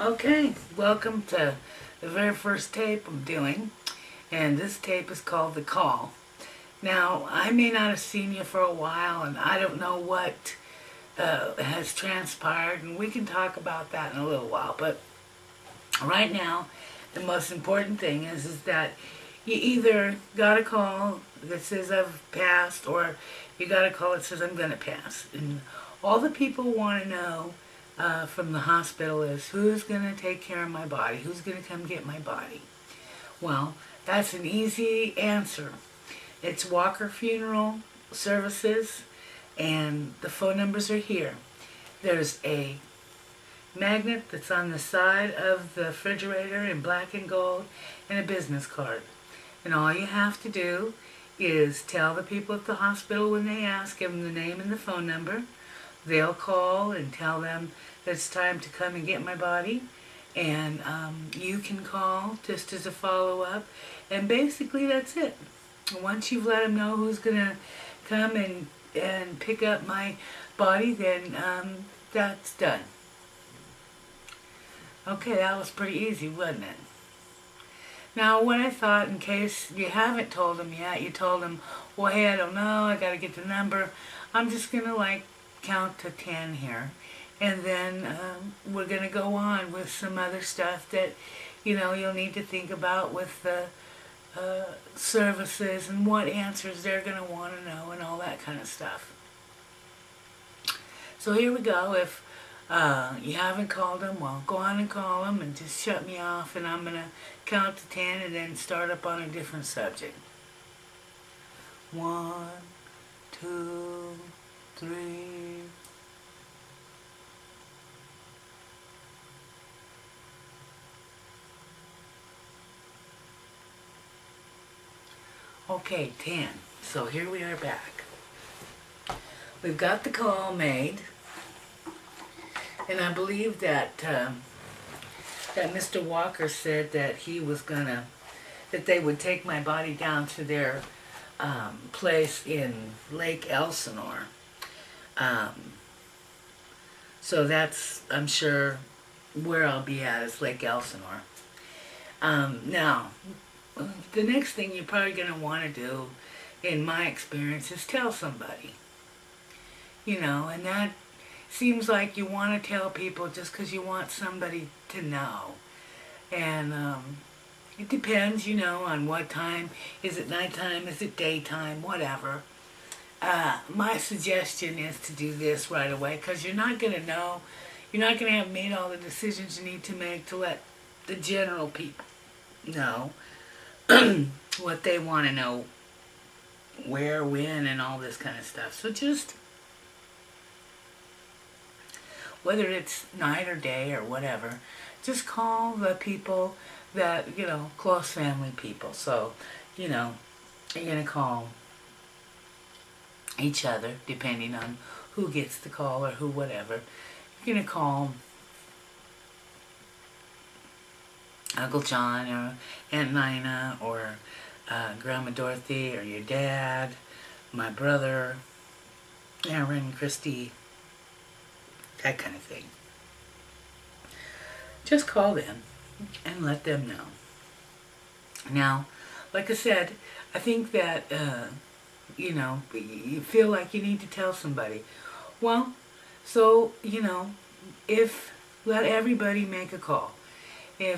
Okay, welcome to the very first tape I'm doing, and this tape is called The Call. Now, I may not have seen you for a while, and I don't know what has transpired, and we can talk about that in a little while, but right now, the most important thing is that you either got a call that says I've passed, or you got a call that says I'm going to pass. And all the people want to know from the hospital is who's going to take care of my body, who's going to come get my body. Well, that's an easy answer. It's Walker Funeral Services, and the phone numbers are here. There's a magnet that's on the side of the refrigerator in black and gold, and a business card. And all you have to do is tell the people at the hospital when they ask, give them the name and the phone number. They'll call and tell them that it's time to come and get my body. And you can call just as a follow-up. And basically that's it. Once you've let them know who's going to come and pick up my body, then that's done. Okay, that was pretty easy, wasn't it? Now, what I thought, in case you haven't told them yet, you told them, well, hey, I don't know, I got to get the number. I'm just going to, count to 10 here. And then we're going to go on with some other stuff that, you'll need to think about with the services and what answers they're going to want to know and all that kind of stuff. So here we go. If you haven't called them, well, go on and call them and just shut me off, and I'm going to count to 10 and then start up on a different subject. 1, 2, 3. Okay, 10. So here we are back. We've got the call made. And I believe that Mr. Walker said that he was that they would take my body down to their place in Lake Elsinore. So that's, I'm sure, where I'll be at is Lake Elsinore. Now, the next thing you're probably going to want to do, in my experience, is tell somebody. And that seems like you want to tell people just because you want somebody to know. And it depends, on what time. Is it nighttime? Is it daytime? Whatever. My suggestion is to do this right away, because you're not going to know. You're not going to have made all the decisions you need to make to let the general people know what they want to know, where, when, and all this kind of stuff. So just, whether it's night or day or whatever, just call the people that, close family people. So, you're going to call each other, depending on who gets the call or who whatever. You're going to call Uncle John or Aunt Nina or Grandma Dorothy or your dad, my brother, Aaron, Christy, that kind of thing. Just call them and let them know. Now, like I said, I think that, you feel like you need to tell somebody. Well, so, if let everybody make a call.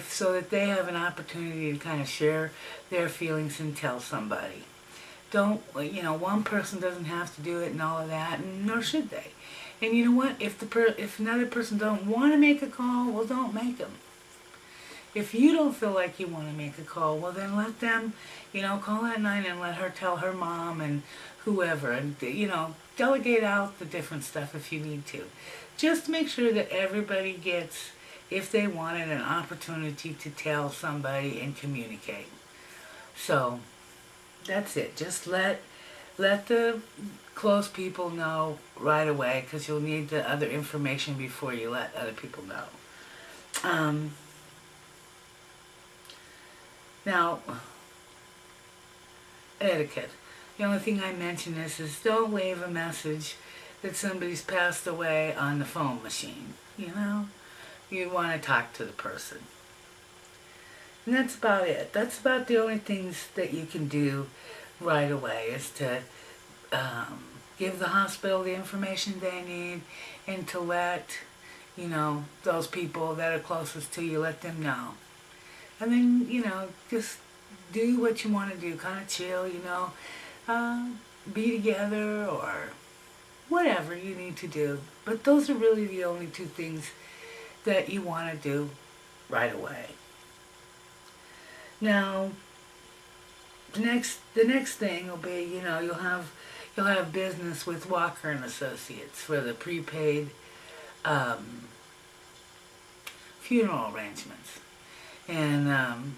So that they have an opportunity to kind of share their feelings and tell somebody. Don't, one person doesn't have to do it and all of that, and nor should they. And you know what? If another person don't want to make a call, well, don't make them. If you don't feel like you want to make a call, well, then let them, call that night and let her tell her mom and whoever, and, delegate out the different stuff if you need to. Just make sure that everybody gets, if they wanted, an opportunity to tell somebody and communicate. So, that's it. Just let the close people know right away, because you'll need the other information before you let other people know. Now, etiquette. The only thing I mention is don't leave a message that somebody's passed away on the phone machine, you want to talk to the person. And that's about it. That's about the only things that you can do right away is to give the hospital the information they need and to let, those people that are closest to you, let them know. And then, just do what you want to do. Kind of chill, be together or whatever you need to do. But those are really the only two things that you want to do right away. Now, the next thing will be, you'll have business with Walker and Associates for the prepaid funeral arrangements, and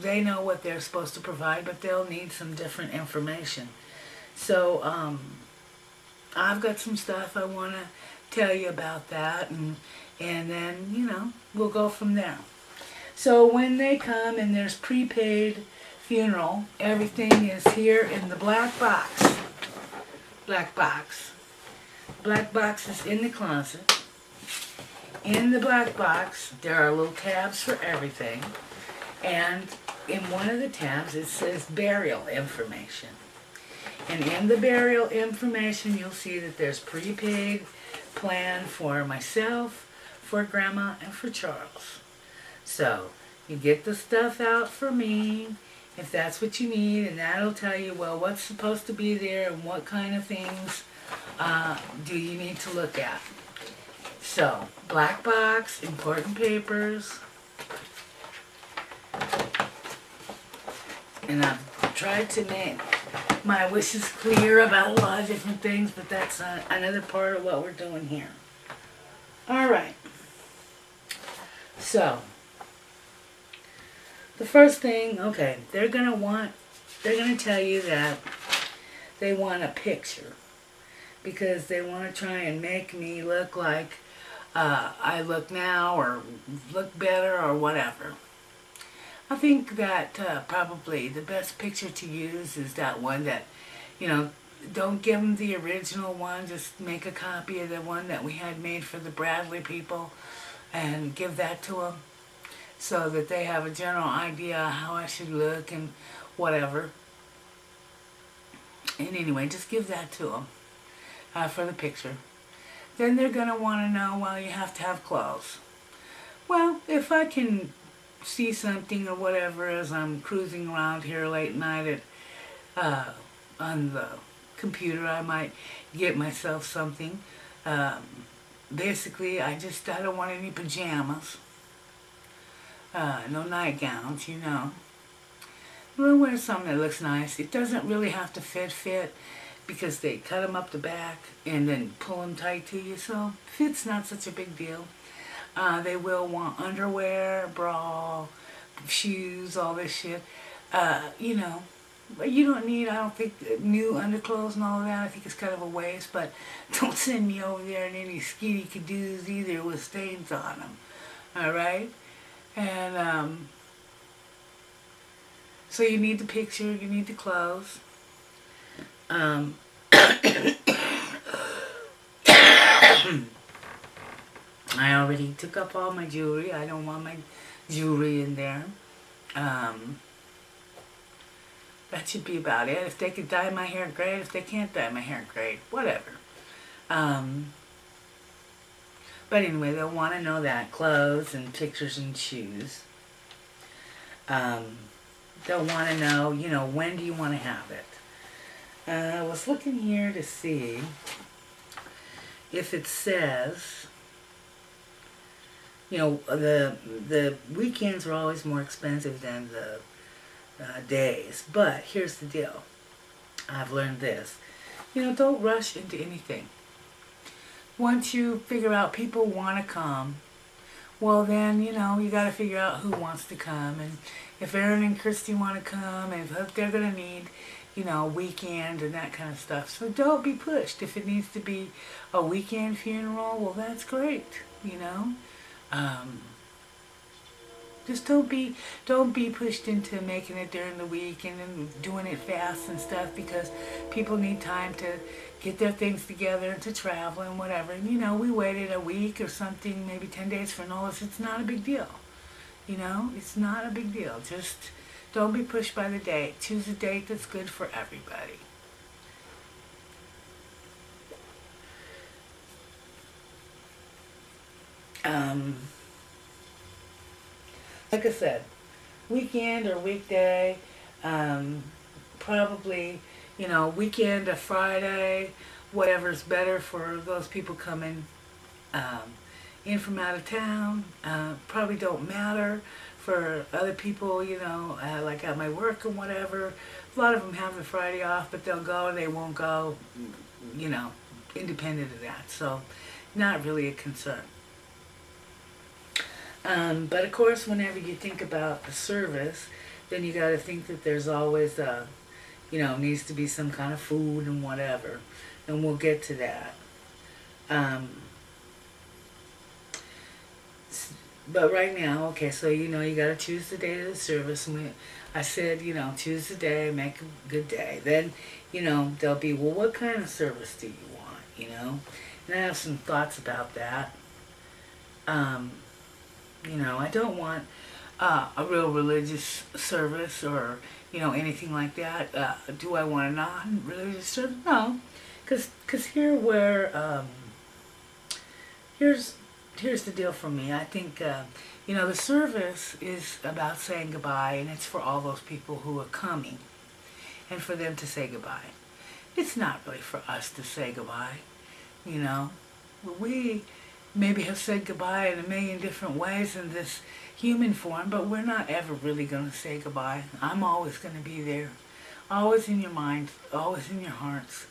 they know what they're supposed to provide, but they'll need some different information. So I've got some stuff I want to tell you about that, and then we'll go from there. So when they come and there's prepaid funeral, everything is here in the black box. Black box. Black box is in the closet. In the black box, there are little tabs for everything. And in one of the tabs, it says burial information. And in the burial information, you'll see that there's prepaid plan for myself, for Grandma, and for Charles. So, you get the stuff out for me, if that's what you need, and that'll tell you, well, what's supposed to be there and what kind of things do you need to look at. So, black box, important papers, and I've tried to make my wishes clear about a lot of different things, but that's another part of what we're doing here. Alright, so the first thing, okay, they're going to tell you that they want a picture because they want to try and make me look like I look now or look better or whatever. I think that probably the best picture to use is that one that, don't give them the original one, just make a copy of the one that we had made for the Bradley people and give that to them so that they have a general idea how I should look and whatever. And anyway, just give that to them for the picture. Then they're going to want to know, well, you have to have clothes. Well, if I can see something or whatever as I'm cruising around here late night on the computer, I might get myself something. Basically, I don't want any pajamas. No nightgowns, We'll wear something that looks nice. It doesn't really have to fit because they cut them up the back and then pull them tight to you, so fit's not such a big deal. They will want underwear, bra, shoes, all this shit. But you don't need, I don't think, new underclothes and all of that. I think it's kind of a waste, but don't send me over there in any skinny cadoos either with stains on them. Alright? And, so you need the picture, you need the clothes. I already took up all my jewelry. I don't want my jewelry in there. That should be about it. If they could dye my hair, great. If they can't dye my hair, great. Whatever. But anyway, they'll want to know that. Clothes and pictures and shoes. They'll want to know, when do you want to have it? I was looking here to see if it says, the weekends are always more expensive than the days. But here's the deal. I've learned this. Don't rush into anything. Once you figure out people want to come, well then, you got to figure out who wants to come. And if Aaron and Christy want to come, and if they're going to need, a weekend and that kind of stuff. So don't be pushed. If it needs to be a weekend funeral, well, that's great, Just don't be pushed into making it during the week and then doing it fast and stuff, because people need time to get their things together and to travel and whatever. And, we waited a week or something, maybe 10 days for notice. It's not a big deal. It's not a big deal. Just don't be pushed by the date. Choose a date that's good for everybody. Like I said, weekend or weekday, probably, weekend or Friday, whatever's better for those people coming in from out of town. Probably don't matter for other people, like at my work and whatever. A lot of them have the Friday off, but they'll go or they won't go, independent of that. So, not really a concern. But of course, whenever you think about the service, then you got to think that there's always, needs to be some kind of food and whatever. And we'll get to that. But right now, okay, so you got to choose the day of the service. And I said, choose the day, make a good day. Then, there'll be, well, what kind of service do you want, And I have some thoughts about that. I don't want a real religious service or, anything like that. Do I want a non-religious service? No. Because here's the deal for me. I think, the service is about saying goodbye, and it's for all those people who are coming and for them to say goodbye. It's not really for us to say goodbye, We maybe have said goodbye in a million different ways in this human form, but we're not ever really going to say goodbye. I'm always going to be there. Always in your mind, always in your hearts.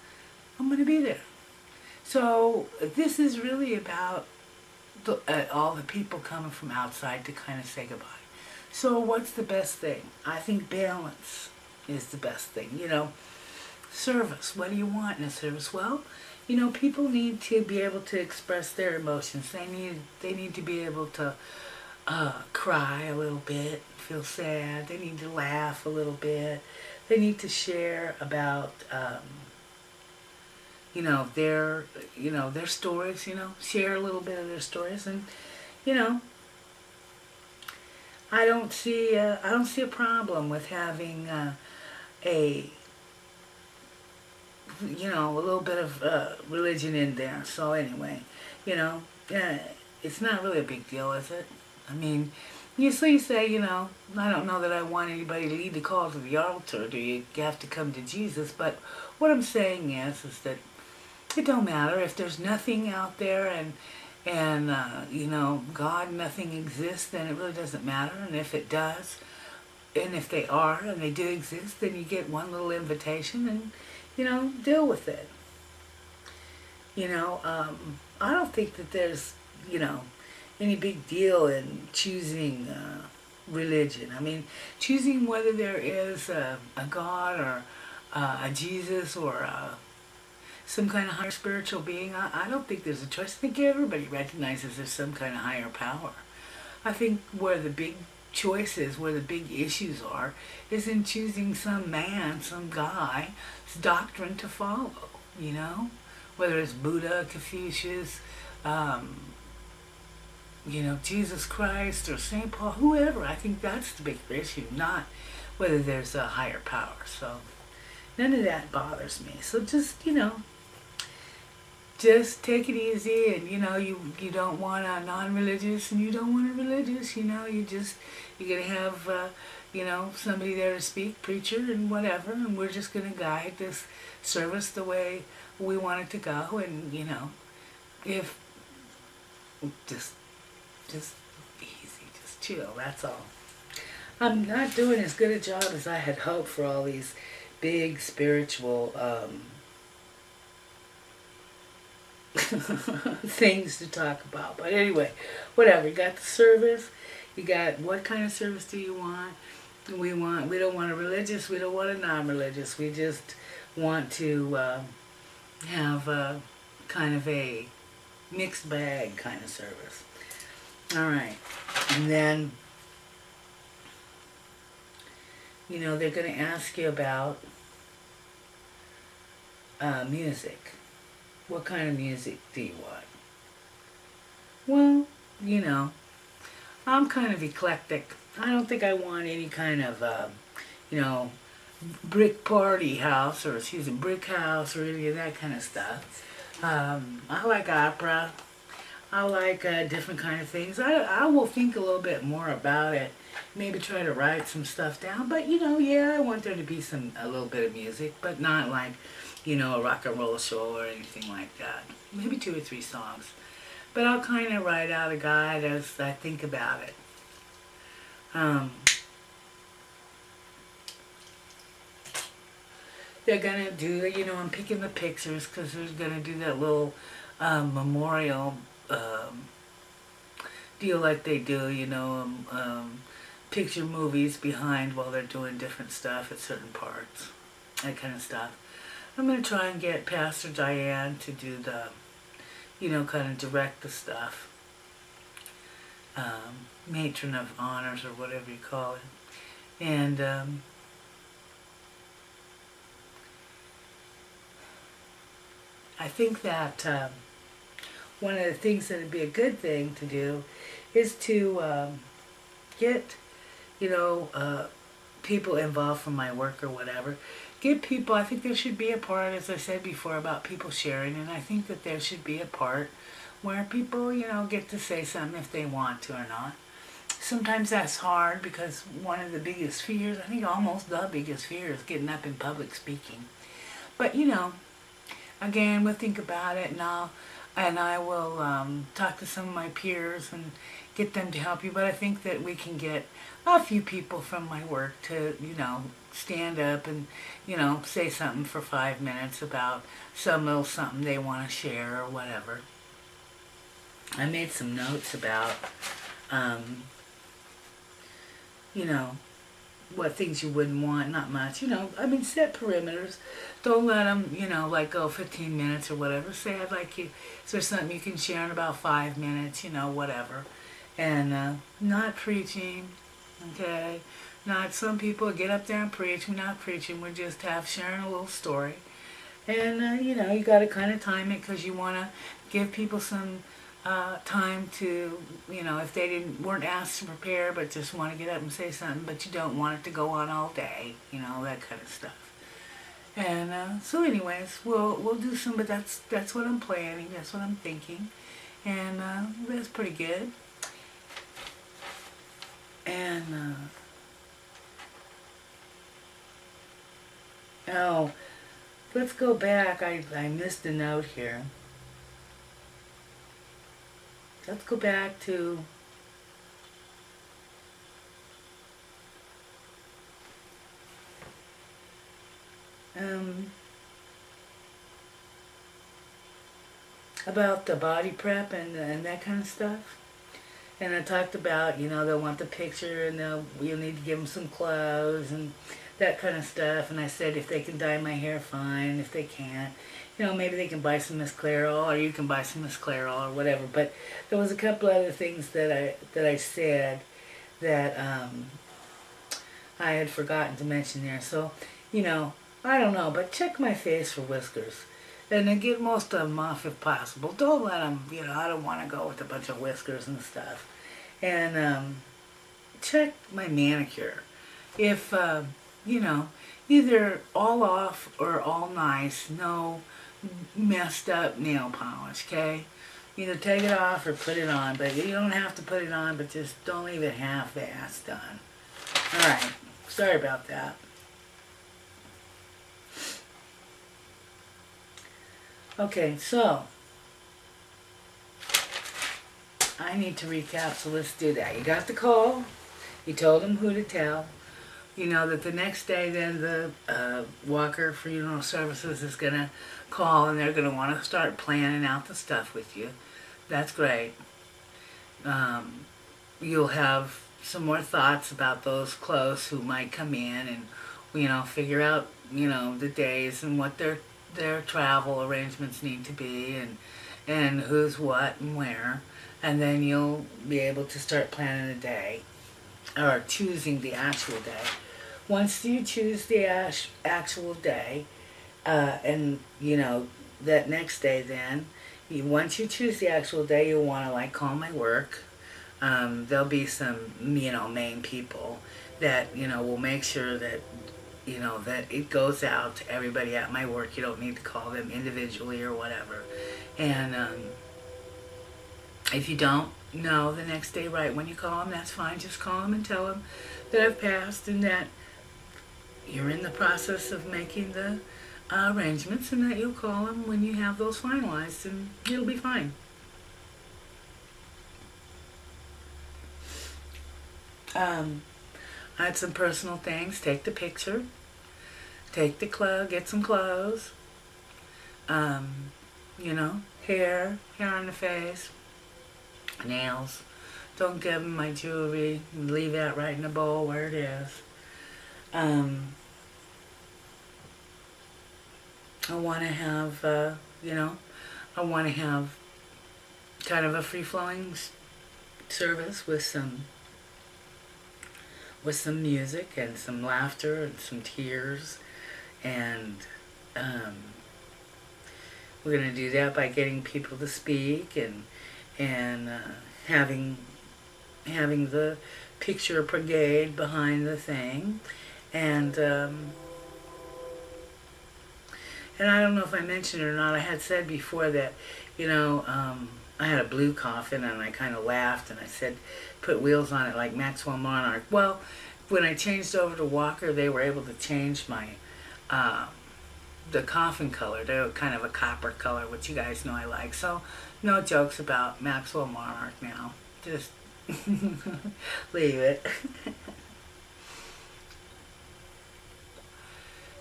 I'm going to be there. So this is really about all the people coming from outside to kind of say goodbye. So what's the best thing? I think balance is the best thing. Service. What do you want in a service? Well, people need to be able to express their emotions. They need to be able to cry a little bit, feel sad. They need to laugh a little bit. They need to share about their stories. Share a little bit of their stories, and I don't see a problem with having a little bit of religion in there. So anyway, it's not really a big deal, is it? I mean, you say, I don't know that I want anybody to lead the call to the altar. Do you have to come to Jesus? But what I'm saying is that it don't matter if there's nothing out there and God, nothing exists, then it really doesn't matter. And if it does, and if they are, and they do exist, then you get one little invitation and, deal with it. I don't think that there's, any big deal in choosing religion. I mean, choosing whether there is a God or a Jesus or some kind of higher spiritual being, I don't think there's a choice. I think everybody recognizes there's some kind of higher power. I think where the big choices, where the big issues are, is in choosing some man, some guy's doctrine to follow, Whether it's Buddha, Confucius, Jesus Christ or St. Paul, whoever. I think that's the bigger issue, not whether there's a higher power. So none of that bothers me. So just, just take it easy, and you don't want a non-religious and you don't want a religious, you're gonna have somebody there to speak, preacher and whatever, and we're just gonna guide this service the way we want it to go. And if just easy, just chill, that's all. I'm not doing as good a job as I had hoped for all these big spiritual things to talk about. But anyway, whatever. You got the service. You got what kind of service do you want? We don't want a religious. We don't want a non-religious. We just want to have a kind of a mixed bag kind of service. All right. And then, they're going to ask you about music. What kind of music do you want? Well, you know, I'm kind of eclectic. I don't think I want any kind of, you know, brick party house or excuse me, brick house or any of that kind of stuff. I like opera. I like different kind of things. I will think a little bit more about it. Maybe try to write some stuff down. But you know, yeah, I want there to be a little bit of music, but not like, you know, a rock and roll show or anything like that. Maybe 2 or 3 songs. But I'll kind of write out a guide as I think about it. Um, they're gonna do, you know, I'm picking the pictures because they're gonna do that little memorial deal like they do, you know, picture movies behind while they're doing different stuff at certain parts, that kind of stuff. I'm gonna try and get Pastor Diane to do the, you know, kind of direct the stuff. Matron of honors or whatever you call it. And I think that one of the things that would be a good thing to do is to get, you know, people involved from my work or whatever. Get people, I think there should be a part, as I said before, about people sharing, and I think that there should be a part where people, you know, get to say something if they want to or not. Sometimes that's hard because one of the biggest fears, I think almost the biggest fear, is getting up in public speaking. But, you know, again, we'll think about it, and I will talk to some of my peers and get them to help you. But I think that we can get a few people from my work to, you know, stand up and, you know, say something for 5 minutes about some little something they want to share or whatever. I made some notes about, you know, what things you wouldn't want, not much, you know, I mean, set perimeters. Don't let them, you know, like go 15 minutes or whatever. Say, I'd like you, is there something you can share in about 5 minutes, you know, whatever. And not preaching, okay? Not some people get up there and preach. We're not preaching, we're just sharing a little story. And, you know, you got to kind of time it because you want to give people some time to, you know, if they weren't asked to prepare but just want to get up and say something, but you don't want it to go on all day, you know, that kind of stuff. And so anyways, we'll do some, but that's what I'm planning, that's what I'm thinking, and that's pretty good. And oh, let's go back. I missed a note here. Let's go back to about the body prep and that kind of stuff. And I talked about, you know, they'll want the picture and you'll need to give them some clothes and that kind of stuff. And I said if they can dye my hair, fine. If they can't, you know, maybe they can buy some Miss Clairol or you can buy some Miss Clairol or whatever. But there was a couple other things that I said that I had forgotten to mention there. So, you know, I don't know, but check my face for whiskers. And then get most of them off if possible. Don't let them, you know, I don't want to go with a bunch of whiskers and stuff. And check my manicure. If, you know, either all off or all nice, no messed up nail polish, okay? Either take it off or put it on, but you don't have to put it on, but just don't leave it half-assed done. Alright, sorry about that. Okay, so I need to recap, so let's do that. You got the call, you told them who to tell, you know that the next day then the Walker Funeral Services is going to call and they're going to want to start planning out the stuff with you. That's great. You'll have some more thoughts about those close who might come in and, you know, figure out, you know, the days and what their travel arrangements need to be and who's what and where. And then you'll be able to start planning a day or choosing the actual day. Once you choose the actual day and, you know, that next day then, once you choose the actual day, you'll want to like call my work. There'll be some, main people that, will make sure that, that it goes out to everybody at my work. You don't need to call them individually or whatever. And if you don't know the next day right when you call them, that's fine. Just call them and tell them that I've passed and that you're in the process of making the arrangements and that you'll call them when you have those finalized and it'll be fine. I had some personal things. Take the picture. Take the clothes. Get some clothes. Hair on the face. Nails. Don't give them my jewelry. Leave that right in the bowl where it is. I want to have, I want to have kind of a free-flowing service with some music and some laughter and some tears, and we're going to do that by getting people to speak and having the picture brigade behind the thing, and I don't know if I mentioned it or not. I had said before that, I had a blue coffin, and I kind of laughed, and I said, put wheels on it like Maxwell Monarch. Well, when I changed over to Walker, they were able to change my, the coffin color. They were kind of a copper color, which you guys know I like. So, no jokes about Maxwell Monarch now. Just leave it.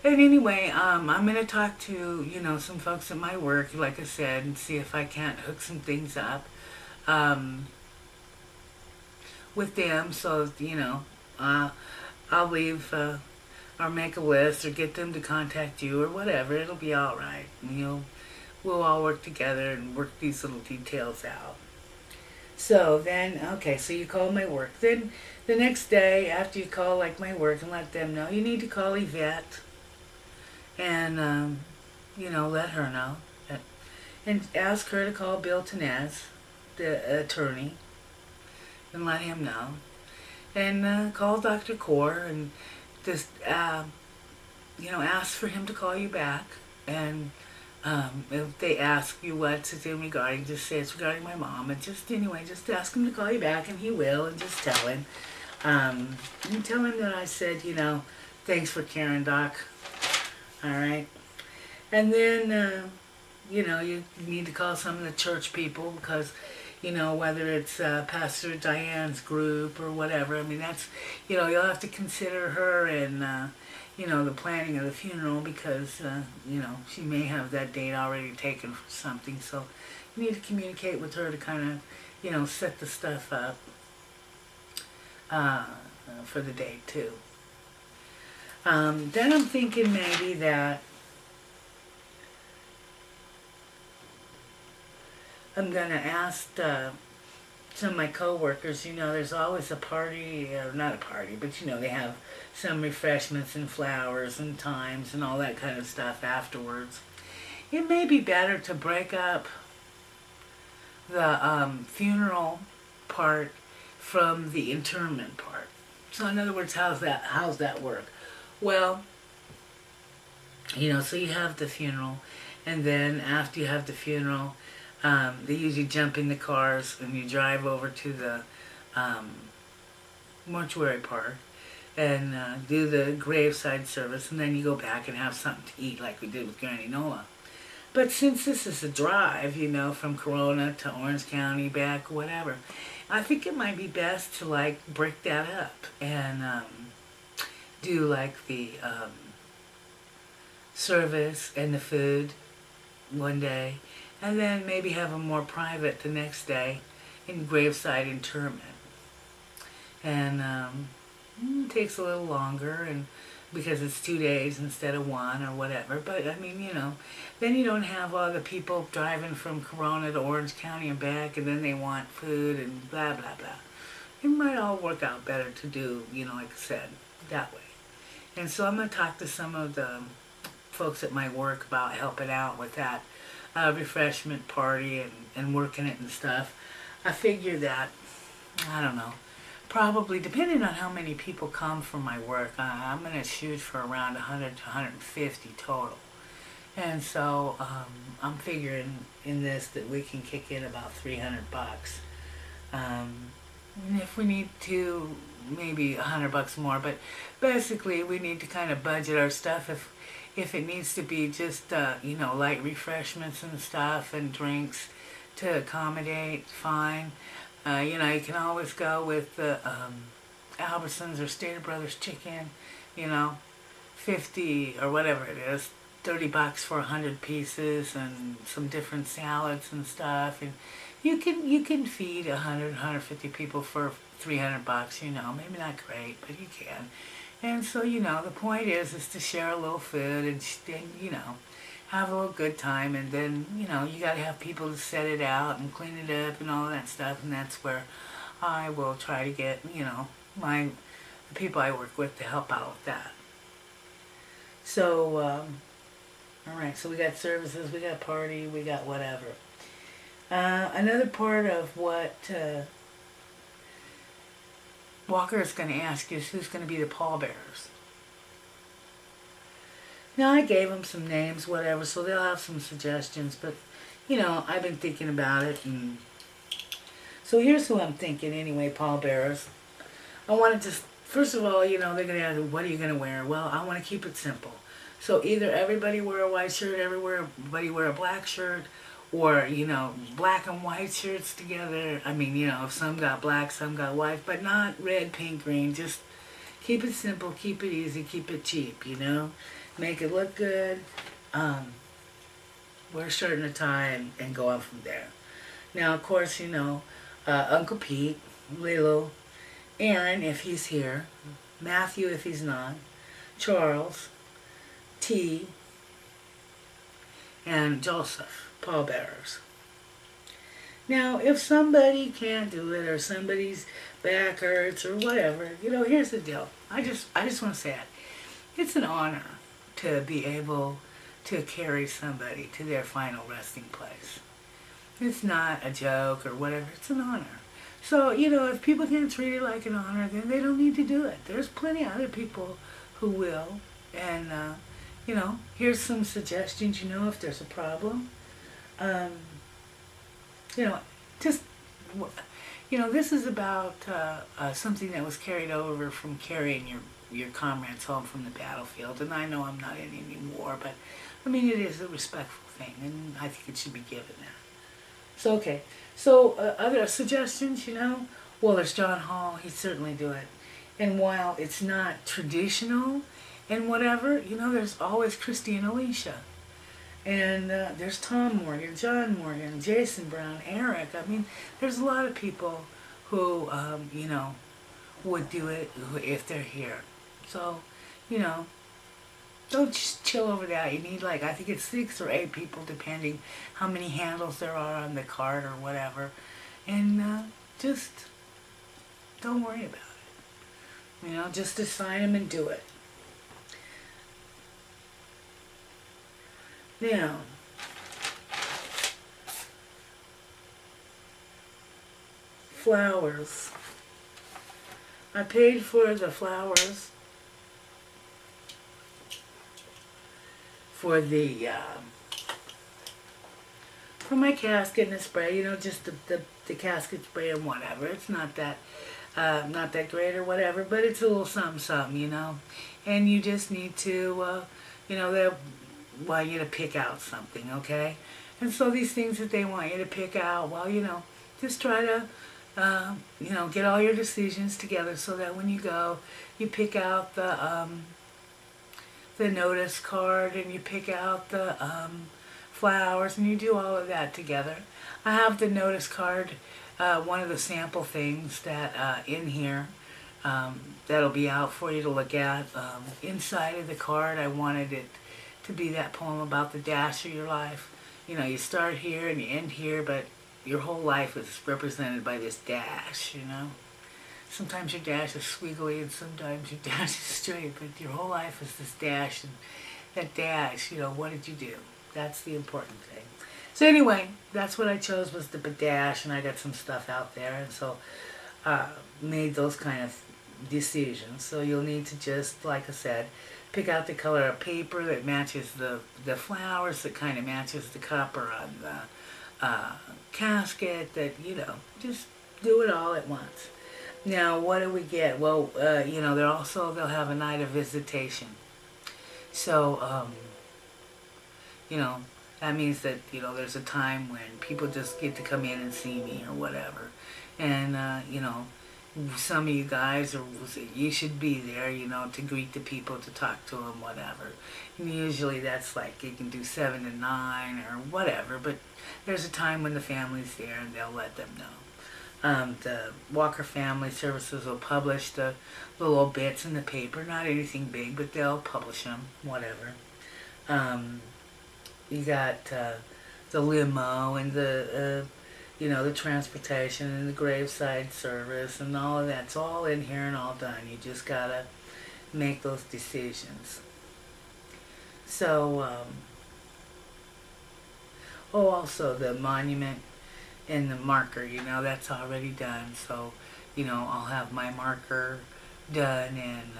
And anyway, I'm going to talk to, some folks at my work, like I said, and see if I can't hook some things up with them. So, I'll leave or make a list or get them to contact you or whatever. It'll be all right. We'll all work together and work these little details out. So then, okay, so you call my work. Then the next day, after you call like my work and let them know, you need to call Yvette. And, let her know. And ask her to call Bill Tenez, the attorney, and let him know. And call Dr. Kaur and just, ask for him to call you back. And if they ask you what's it in regarding, just say it's regarding my mom. And just ask him to call you back, and he will. And just tell him. And tell him that I said, thanks for caring, Doc. All right. And then, you need to call some of the church people because, whether it's Pastor Diane's group or whatever. I mean, that's, you'll have to consider her and, the planning of the funeral because, she may have that date already taken for something. So you need to communicate with her to kind of, set the stuff up for the date too. Then I'm thinking maybe that I'm going to ask some of my coworkers, there's always a party, or not a party, but they have some refreshments and flowers and times and all that kind of stuff afterwards. It may be better to break up the funeral part from the interment part. So in other words, how's that work? Well, so you have the funeral, and then after you have the funeral, they usually jump in the cars and you drive over to the mortuary part and do the graveside service, and then you go back and have something to eat like we did with Granny Nola. But since this is a drive, from Corona to Orange County back, whatever, I think it might be best to break that up and do the service and the food one day, and then maybe have a more private the next day in graveside interment. And it takes a little longer, and because it's 2 days instead of one or whatever. But I mean, then you don't have all the people driving from Corona to Orange County and back, and then they want food and blah blah blah. It might all work out better to do, like I said, that way. And so I'm going to talk to some of the folks at my work about helping out with that refreshment party and working it and stuff. I figure that, I don't know, probably depending on how many people come for my work, I'm going to shoot for around 100 to 150 total. And so I'm figuring in this that we can kick in about 300 bucks. And if we need to, maybe 100 bucks more, but basically we need to kind of budget our stuff. If it needs to be just light refreshments and stuff and drinks to accommodate, fine. You can always go with the Albertsons or Stater Brothers chicken, 50 or whatever it is, 30 bucks for 100 pieces and some different salads and stuff. And you can feed 150 people for 300 bucks, maybe not great, but you can. And so, the point is to share a little food and have a little good time. And then, you got to have people to set it out and clean it up and all that stuff. And that's where I will try to get, the people I work with to help out with that. So, all right, so we got services, we got party, we got whatever. Another part of what Walker is going to ask is who's going to be the pallbearers. Now, I gave them some names, whatever, so they'll have some suggestions, but, I've been thinking about it, and so here's who I'm thinking anyway, pallbearers. I want to just, first of all, they're going to ask, what are you going to wear? Well, I want to keep it simple. So either everybody wear a white shirt, everybody wear a black shirt, or, black and white shirts together. I mean, if some got black, some got white, but not red, pink, green. Just keep it simple, keep it easy, keep it cheap, Make it look good. Wear a shirt and a tie and go on from there. Now, of course, Uncle Pete, Lilo, Aaron, if he's here, Matthew, if he's not, Charles, T, and Joseph, pallbearers. Now, if somebody can't do it, or somebody's back hurts, or whatever, here's the deal. I just want to say it. It's an honor to be able to carry somebody to their final resting place. It's not a joke or whatever. It's an honor. So, if people can't treat it like an honor, then they don't need to do it. There's plenty of other people who will. And, here's some suggestions, if there's a problem. Just, this is about something that was carried over from carrying your comrades home from the battlefield. And I know I'm not in any war, but, it is a respectful thing, and I think it should be given that. So, okay. So, other suggestions, well, there's John Hall. He'd certainly do it. And while it's not traditional and whatever, there's always Christy and Alicia. And there's Tom Morgan, John Morgan, Jason Brown, Eric. There's a lot of people who, would do it if they're here. So, don't just chill over that. You need, I think it's 6 or 8 people, depending how many handles there are on the card or whatever. And just don't worry about it. Just assign them and do it. Now, flowers. I paid for the flowers for for my casket and the spray, just the casket spray and whatever. It's not that great or whatever, but it's a little something, and you just need to, they'll want you to pick out something, okay? And so these things that they want you to pick out, well, just try to, get all your decisions together so that when you go, you pick out the notice card and you pick out the flowers and you do all of that together. I have the notice card, one of the sample things that in here that'll be out for you to look at. Inside of the card, I wanted it to be that poem about the dash of your life. You start here and you end here, but your whole life is represented by this dash, Sometimes your dash is squiggly and sometimes your dash is straight, but your whole life is this dash, and that dash, what did you do? That's the important thing. So anyway, that's what I chose was the Badash, and I got some stuff out there, and so made those kind of decisions. So you'll need to just, like I said, pick out the color of paper that matches the flowers, that kind of matches the copper on the casket, that, just do it all at once. Now, what do we get? Well, they'll have a night of visitation. So, that means that, there's a time when people just get to come in and see me or whatever. And, some of you guys, you should be there, to greet the people, to talk to them, whatever. And usually that's like, you can do 7 to 9 or whatever, but there's a time when the family's there and they'll let them know. The Walker Family Services will publish the little bits in the paper, not anything big, but they'll publish them, whatever. You got the limo and the transportation and the graveside service and all of that's all in here and all done. You just gotta make those decisions. So, also the monument and the marker, that's already done. So, I'll have my marker done, and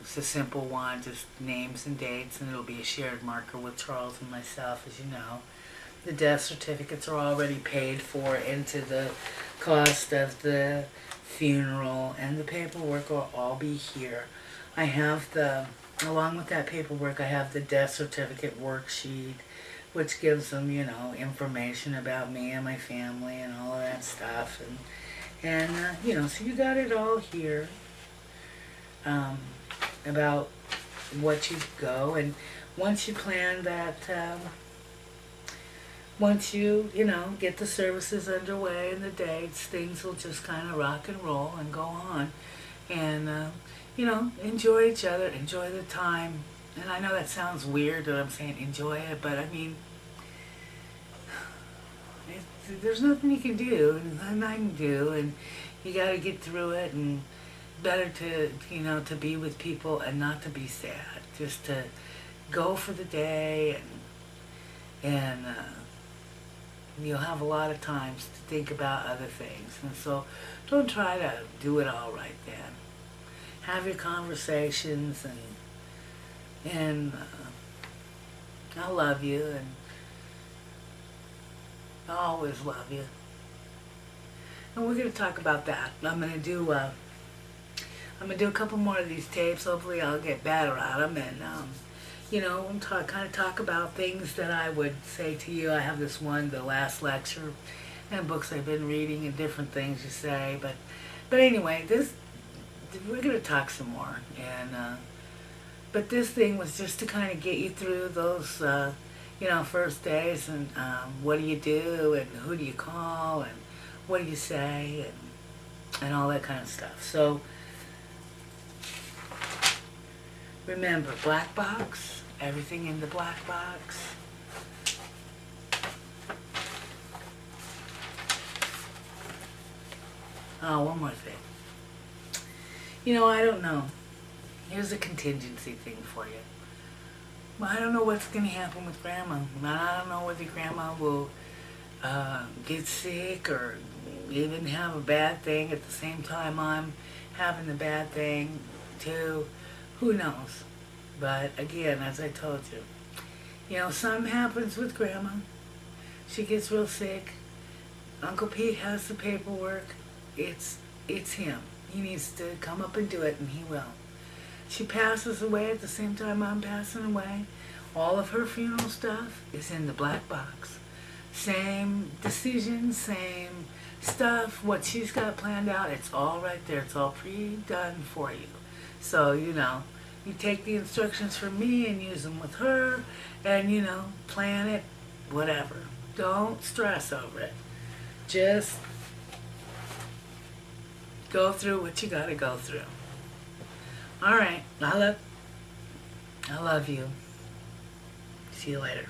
it's a simple one, just names and dates, and it'll be a shared marker with Charles and myself, as you know. The death certificates are already paid for into the cost of the funeral, and the paperwork will all be here. I have along with that paperwork, I have the death certificate worksheet, which gives them, information about me and my family and all of that stuff. And so you got it all here about what you go. And once you plan that, once you, get the services underway and the dates, things will just kind of rock and roll and go on. And, enjoy each other, enjoy the time. And I know that sounds weird that I'm saying enjoy it, but I mean, there's nothing you can do, and nothing I can do, and you got to get through it, and better to, to be with people and not to be sad, just to go for the day, and you'll have a lot of times to think about other things. And so don't try to do it all right then. Have your conversations, and I love you, and I always love you. And we're going to talk about that. I'm going to do a couple more of these tapes. Hopefully I'll get better at them, and talk about things that I would say to you. I have this one, the last lecture, and books I've been reading and different things you say. But anyway, we're going to talk some more. And but this thing was just to kind of get you through those, first days, and what do you do, and who do you call, and what do you say, and all that kind of stuff. So remember, black box, everything in the black box. Oh, one more thing. I don't know. Here's a contingency thing for you. Well, I don't know what's going to happen with Grandma. I don't know whether Grandma will get sick or even have a bad thing at the same time I'm having the bad thing too. Who knows? But again, as I told you, something happens with Grandma. She gets real sick. Uncle Pete has the paperwork. It's him. He needs to come up and do it, and he will. She passes away at the same time I'm passing away. All of her funeral stuff is in the black box. Same decisions, same stuff. What she's got planned out, it's all right there. It's all pre-done for you. So, you take the instructions from me and use them with her, and, plan it, whatever. Don't stress over it. Just go through what you got to go through. All right. I love you. See you later.